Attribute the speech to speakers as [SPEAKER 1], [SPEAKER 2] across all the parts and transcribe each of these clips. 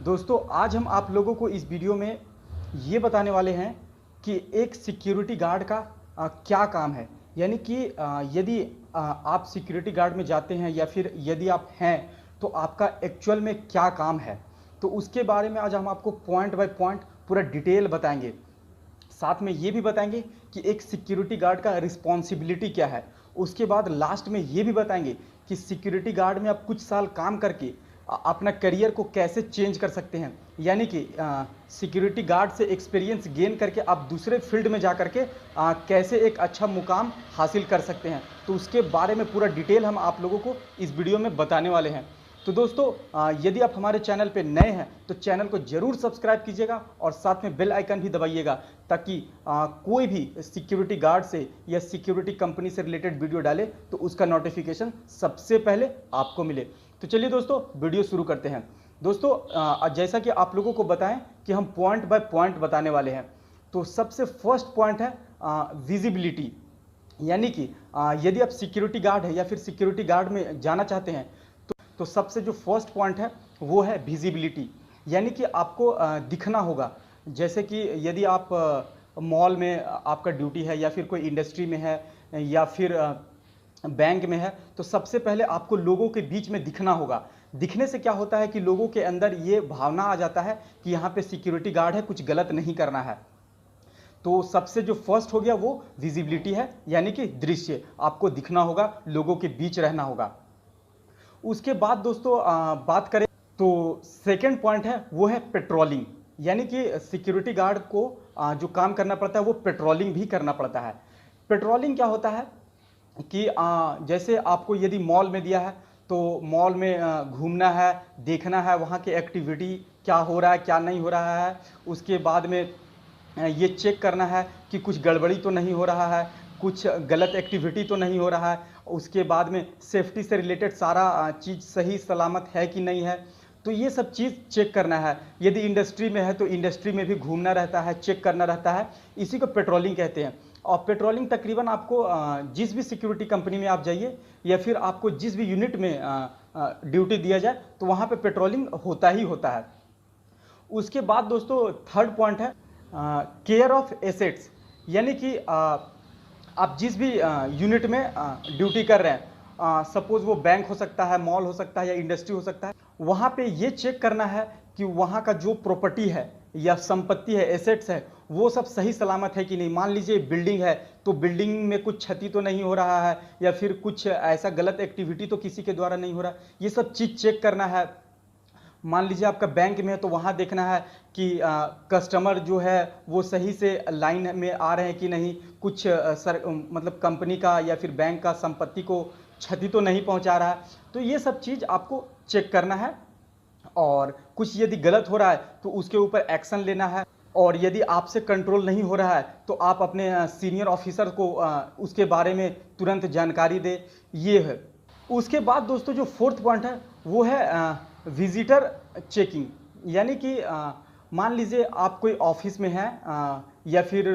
[SPEAKER 1] दोस्तों आज हम आप लोगों को इस वीडियो में ये बताने वाले हैं कि एक सिक्योरिटी गार्ड का क्या काम है। यानी कि यदि आप सिक्योरिटी गार्ड में जाते हैं या फिर यदि आप हैं तो आपका एक्चुअल में क्या काम है, तो उसके बारे में आज हम आपको पॉइंट बाय पॉइंट पूरा डिटेल बताएंगे। साथ में ये भी बताएंगे कि एक सिक्योरिटी गार्ड का रिस्पॉन्सिबिलिटी क्या है। उसके बाद लास्ट में ये भी बताएंगे कि सिक्योरिटी गार्ड में आप कुछ साल काम करके अपना करियर को कैसे चेंज कर सकते हैं। यानी कि सिक्योरिटी गार्ड से एक्सपीरियंस गेन करके आप दूसरे फील्ड में जा करके कैसे एक अच्छा मुकाम हासिल कर सकते हैं। तो उसके बारे में पूरा डिटेल हम आप लोगों को इस वीडियो में बताने वाले हैं। तो दोस्तों यदि आप हमारे चैनल पे नए हैं तो चैनल को जरूर सब्सक्राइब कीजिएगा और साथ में बेल आइकन भी दबाइएगा, ताकि कोई भी सिक्योरिटी गार्ड से या सिक्योरिटी कंपनी से रिलेटेड वीडियो डाले तो उसका नोटिफिकेशन सबसे पहले आपको मिले। तो चलिए दोस्तों वीडियो शुरू करते हैं। दोस्तों जैसा कि आप लोगों को बताएं कि हम पॉइंट बाय पॉइंट बताने वाले हैं। तो सबसे फर्स्ट पॉइंट है विजिबिलिटी। यानी कि यदि आप सिक्योरिटी गार्ड है या फिर सिक्योरिटी गार्ड में जाना चाहते हैं तो सबसे जो फर्स्ट पॉइंट है वो है विजिबिलिटी। यानी कि आपको दिखना होगा। जैसे कि यदि आप मॉल में आपका ड्यूटी है या फिर कोई इंडस्ट्री में है या फिर बैंक में है, तो सबसे पहले आपको लोगों के बीच में दिखना होगा। दिखने से क्या होता है कि लोगों के अंदर ये भावना आ जाता है कि यहाँ पे सिक्योरिटी गार्ड है, कुछ गलत नहीं करना है। तो सबसे जो फर्स्ट हो गया वो विजिबिलिटी है, यानी कि दृश्य। आपको दिखना होगा, लोगों के बीच रहना होगा। उसके बाद दोस्तों बात करें तो सेकंड पॉइंट है वो है पेट्रोलिंग। यानी कि सिक्योरिटी गार्ड को जो काम करना पड़ता है वो पेट्रोलिंग भी करना पड़ता है। पेट्रोलिंग क्या होता है कि जैसे आपको यदि मॉल में दिया है तो मॉल में घूमना है, देखना है वहाँ की एक्टिविटी क्या हो रहा है क्या नहीं हो रहा है। उसके बाद में ये चेक करना है कि कुछ गड़बड़ी तो नहीं हो रहा है, कुछ गलत एक्टिविटी तो नहीं हो रहा है। उसके बाद में सेफ्टी से रिलेटेड सारा चीज़ सही सलामत है कि नहीं है, तो ये सब चीज़ चेक करना है। यदि इंडस्ट्री में है तो इंडस्ट्री में भी घूमना रहता है, चेक करना रहता है। इसी को पेट्रोलिंग कहते हैं। और पेट्रोलिंग तकरीबन आपको जिस भी सिक्योरिटी कंपनी में आप जाइए या फिर आपको जिस भी यूनिट में ड्यूटी दिया जाए तो वहाँ पे पेट्रोलिंग होता ही होता है। उसके बाद दोस्तों थर्ड पॉइंट है केयर ऑफ एसेट्स। यानी कि आप जिस भी यूनिट में ड्यूटी कर रहे हैं, सपोज वो बैंक हो सकता है, मॉल हो सकता है या इंडस्ट्री हो सकता है, वहाँ पे ये चेक करना है कि वहाँ का जो प्रॉपर्टी है या संपत्ति है, एसेट्स है, वो सब सही सलामत है कि नहीं। मान लीजिए बिल्डिंग है तो बिल्डिंग में कुछ क्षति तो नहीं हो रहा है या फिर कुछ ऐसा गलत एक्टिविटी तो किसी के द्वारा नहीं हो रहा, ये सब चीज़ चेक करना है। मान लीजिए आपका बैंक में है तो वहाँ देखना है कि कस्टमर जो है वो सही से लाइन में आ रहे हैं कि नहीं, कुछ मतलब कंपनी का या फिर बैंक का संपत्ति को क्षति तो नहीं पहुँचा रहा है। तो ये सब चीज़ आपको चेक करना है और कुछ यदि गलत हो रहा है तो उसके ऊपर एक्शन लेना है। और यदि आपसे कंट्रोल नहीं हो रहा है तो आप अपने सीनियर ऑफिसर को उसके बारे में तुरंत जानकारी दे। ये है। उसके बाद दोस्तों जो फोर्थ पॉइंट है वो है विजिटर चेकिंग। यानी कि मान लीजिए आप कोई ऑफिस में हैं या फिर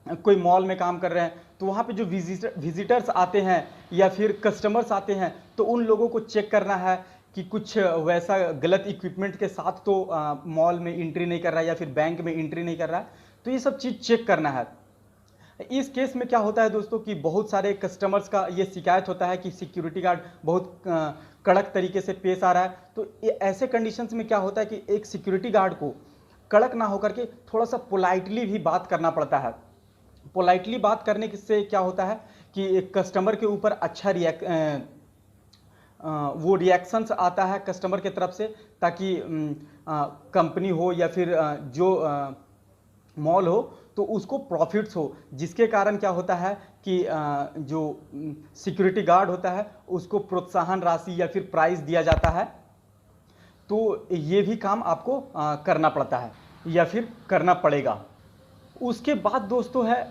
[SPEAKER 1] कोई मॉल में काम कर रहे हैं, तो वहाँ पे जो विजिटर्स आते हैं या फिर कस्टमर्स आते हैं तो उन लोगों को चेक करना है कि कुछ वैसा गलत इक्विपमेंट के साथ तो मॉल में एंट्री नहीं कर रहा है या फिर बैंक में एंट्री नहीं कर रहा है। तो ये सब चीज़ चेक करना है। इस केस में क्या होता है दोस्तों कि बहुत सारे कस्टमर्स का ये शिकायत होता है कि सिक्योरिटी गार्ड बहुत कड़क तरीके से पेश आ रहा है। तो ऐसे कंडीशंस में क्या होता है कि एक सिक्योरिटी गार्ड को कड़क ना होकर के थोड़ा सा पोलाइटली भी बात करना पड़ता है। पोलाइटली बात करने से क्या होता है कि एक कस्टमर के ऊपर अच्छा वो रिएक्शंस आता है कस्टमर के तरफ से, ताकि कंपनी हो या फिर जो मॉल हो तो उसको प्रॉफिट्स हो, जिसके कारण क्या होता है कि जो सिक्योरिटी गार्ड होता है उसको प्रोत्साहन राशि या फिर प्राइस दिया जाता है। तो ये भी काम आपको करना पड़ता है या फिर करना पड़ेगा। उसके बाद दोस्तों है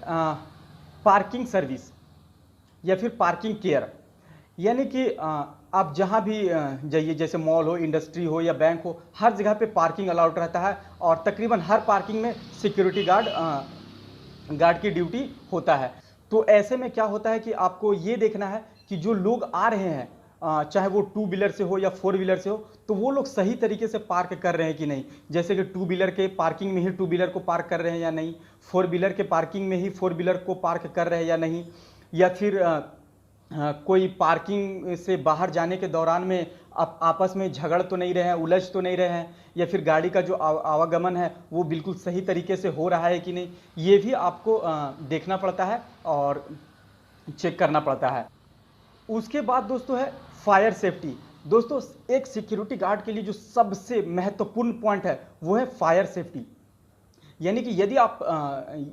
[SPEAKER 1] पार्किंग सर्विस या फिर पार्किंग केयर। यानी कि आप जहाँ भी जाइए, जैसे मॉल हो, इंडस्ट्री हो या बैंक हो, हर जगह पे पार्किंग अलाउड रहता है और तकरीबन हर पार्किंग में सिक्योरिटी गार्ड की ड्यूटी होता है। तो ऐसे में क्या होता है कि आपको ये देखना है कि जो लोग आ रहे हैं चाहे वो टू व्हीलर से हो या फोर व्हीलर से हो, तो वो लोग सही तरीके से पार्क कर रहे हैं कि नहीं। जैसे कि टू व्हीलर के पार्किंग में ही टू व्हीलर को पार्क कर रहे हैं या नहीं, फोर व्हीलर के पार्किंग में ही फोर व्हीलर को पार्क कर रहे हैं या नहीं, या फिर कोई पार्किंग से बाहर जाने के दौरान में आपस में झगड़ तो नहीं रहे हैं, उलझ तो नहीं रहे हैं, या फिर गाड़ी का जो आवागमन है वो बिल्कुल सही तरीके से हो रहा है कि नहीं, ये भी आपको देखना पड़ता है और चेक करना पड़ता है। उसके बाद दोस्तों है फायर सेफ्टी। दोस्तों एक सिक्योरिटी गार्ड के लिए जो सबसे महत्वपूर्ण पॉइंट है वो है फायर सेफ्टी। यानी कि यदि आप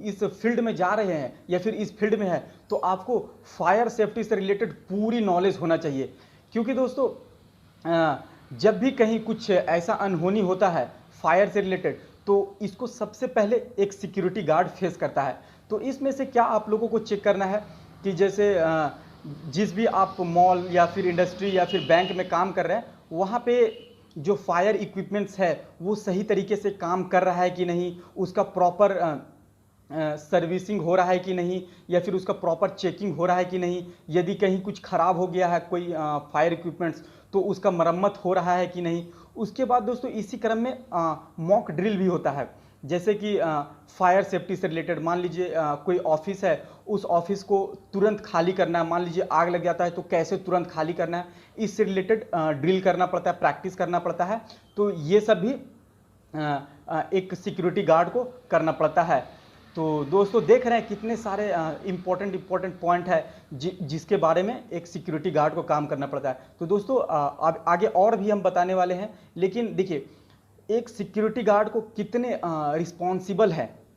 [SPEAKER 1] इस फील्ड में जा रहे हैं या फिर इस फील्ड में है तो आपको फायर सेफ्टी से रिलेटेड पूरी नॉलेज होना चाहिए। क्योंकि दोस्तों जब भी कहीं कुछ ऐसा अनहोनी होता है फायर से रिलेटेड, तो इसको सबसे पहले एक सिक्योरिटी गार्ड फेस करता है। तो इसमें से क्या आप लोगों को चेक करना है कि जैसे जिस भी आप मॉल या फिर इंडस्ट्री या फिर बैंक में काम कर रहे हैं, वहाँ पे जो फायर इक्विपमेंट्स है वो सही तरीके से काम कर रहा है कि नहीं, उसका प्रॉपर सर्विसिंग हो रहा है कि नहीं, या फिर उसका प्रॉपर चेकिंग हो रहा है कि नहीं। यदि कहीं कुछ ख़राब हो गया है कोई फायर इक्विपमेंट्स, तो उसका मरम्मत हो रहा है कि नहीं। उसके बाद दोस्तों इसी क्रम में मॉक ड्रिल भी होता है। जैसे कि फायर सेफ्टी से रिलेटेड मान लीजिए कोई ऑफिस है, उस ऑफिस को तुरंत खाली करना है, मान लीजिए आग लग जाता है तो कैसे तुरंत खाली करना है, इससे रिलेटेड ड्रिल करना पड़ता है, प्रैक्टिस करना पड़ता है। तो ये सब भी एक सिक्योरिटी गार्ड को करना पड़ता है। तो दोस्तों देख रहे हैं कितने सारे इम्पोर्टेंट पॉइंट है जिसके बारे में एक सिक्योरिटी गार्ड को काम करना पड़ता है। तो दोस्तों आगे और भी हम बताने वाले हैं, लेकिन देखिए एक सिक्योरिटी गार्ड को कितने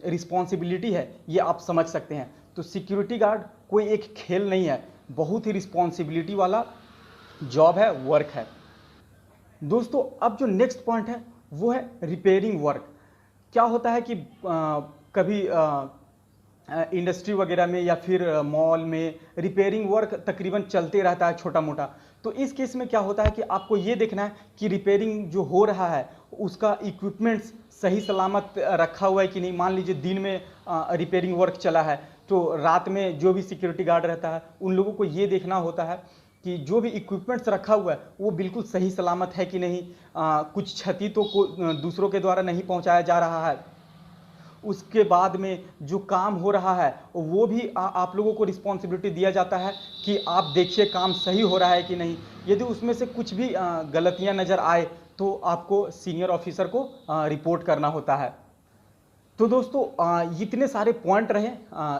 [SPEAKER 1] रिस्पॉन्सिबिलिटी है ये आप समझ सकते हैं। तो सिक्योरिटी गार्ड कोई एक खेल नहीं है, बहुत ही रिस्पॉन्सिबिलिटी वाला जॉब है, वर्क है। दोस्तों अब जो नेक्स्ट पॉइंट है वो है रिपेयरिंग वर्क। क्या होता है कि कभी इंडस्ट्री वगैरह में या फिर मॉल में रिपेयरिंग वर्क तकरीबन चलते रहता है छोटा मोटा। तो इस केस में क्या होता है कि आपको ये देखना है कि रिपेयरिंग जो हो रहा है उसका इक्विपमेंट्स सही सलामत रखा हुआ है कि नहीं। मान लीजिए दिन में रिपेयरिंग वर्क चला है, तो रात में जो भी सिक्योरिटी गार्ड रहता है उन लोगों को ये देखना होता है कि जो भी इक्विपमेंट्स रखा हुआ है वो बिल्कुल सही सलामत है कि नहीं, कुछ क्षति तो दूसरों के द्वारा नहीं पहुंचाया जा रहा है। उसके बाद में जो काम हो रहा है वो भी आप लोगों को रिस्पॉन्सिबिलिटी दिया जाता है कि आप देखिए काम सही हो रहा है कि नहीं। यदि उसमें से कुछ भी गलतियां नज़र आए तो आपको सीनियर ऑफिसर को रिपोर्ट करना होता है। तो दोस्तों इतने सारे पॉइंट रहे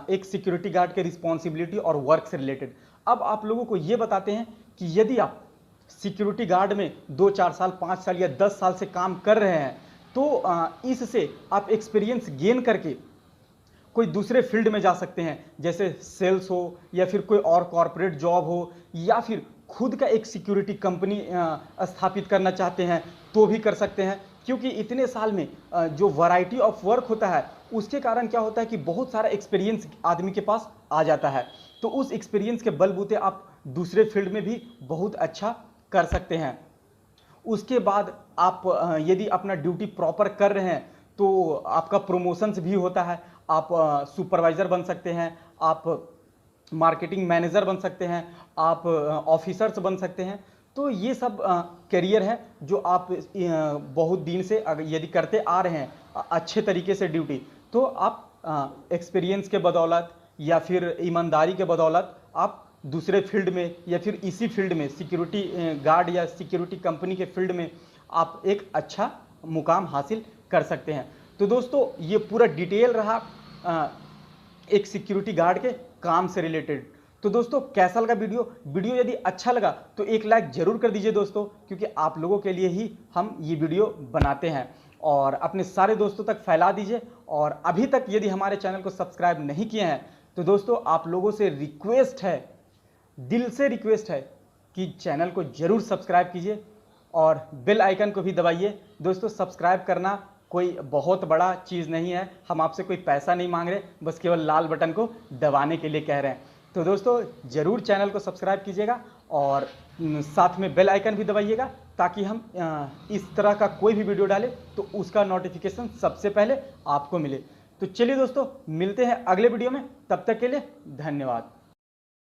[SPEAKER 1] एक सिक्योरिटी गार्ड के रिस्पॉन्सिबिलिटी और वर्क से रिलेटेड। अब आप लोगों को ये बताते हैं कि यदि आप सिक्योरिटी गार्ड में 2-4 साल 5 साल या 10 साल से काम कर रहे हैं तो इससे आप एक्सपीरियंस गेन करके कोई दूसरे फील्ड में जा सकते हैं, जैसे सेल्स हो या फिर कोई और कॉरपोरेट जॉब हो, या फिर खुद का एक सिक्योरिटी कंपनी स्थापित करना चाहते हैं तो भी कर सकते हैं। क्योंकि इतने साल में जो वैरायटी ऑफ वर्क होता है उसके कारण क्या होता है कि बहुत सारा एक्सपीरियंस आदमी के पास आ जाता है। तो उस एक्सपीरियंस के बलबूते आप दूसरे फील्ड में भी बहुत अच्छा कर सकते हैं। उसके बाद आप यदि अपना ड्यूटी प्रॉपर कर रहे हैं तो आपका प्रमोशंस भी होता है, आप सुपरवाइज़र बन सकते हैं, आप मार्केटिंग मैनेजर बन सकते हैं, आप ऑफिसर्स बन सकते हैं। तो ये सब करियर है जो आप बहुत दिन से यदि करते आ रहे हैं अच्छे तरीके से ड्यूटी, तो आप एक्सपीरियंस के बदौलत या फिर ईमानदारी के बदौलत आप दूसरे फील्ड में या फिर इसी फील्ड में सिक्योरिटी गार्ड या सिक्योरिटी कंपनी के फील्ड में आप एक अच्छा मुकाम हासिल कर सकते हैं। तो दोस्तों ये पूरा डिटेल रहा एक सिक्योरिटी गार्ड के काम से रिलेटेड। तो दोस्तों कैसा लगा वीडियो यदि अच्छा लगा तो एक लाइक जरूर कर दीजिए दोस्तों, क्योंकि आप लोगों के लिए ही हम ये वीडियो बनाते हैं। और अपने सारे दोस्तों तक फैला दीजिए। और अभी तक यदि हमारे चैनल को सब्सक्राइब नहीं किए हैं तो दोस्तों आप लोगों से रिक्वेस्ट है, दिल से रिक्वेस्ट है कि चैनल को जरूर सब्सक्राइब कीजिए और बेल आइकन को भी दबाइए। दोस्तों सब्सक्राइब करना कोई बहुत बड़ा चीज़ नहीं है, हम आपसे कोई पैसा नहीं मांग रहे, बस केवल लाल बटन को दबाने के लिए कह रहे हैं। तो दोस्तों ज़रूर चैनल को सब्सक्राइब कीजिएगा और साथ में बेल आइकन भी दबाइएगा, ताकि हम इस तरह का कोई भी वीडियो डालें तो उसका नोटिफिकेशन सबसे पहले आपको मिले। तो चलिए दोस्तों मिलते हैं अगले वीडियो में, तब तक के लिए धन्यवाद।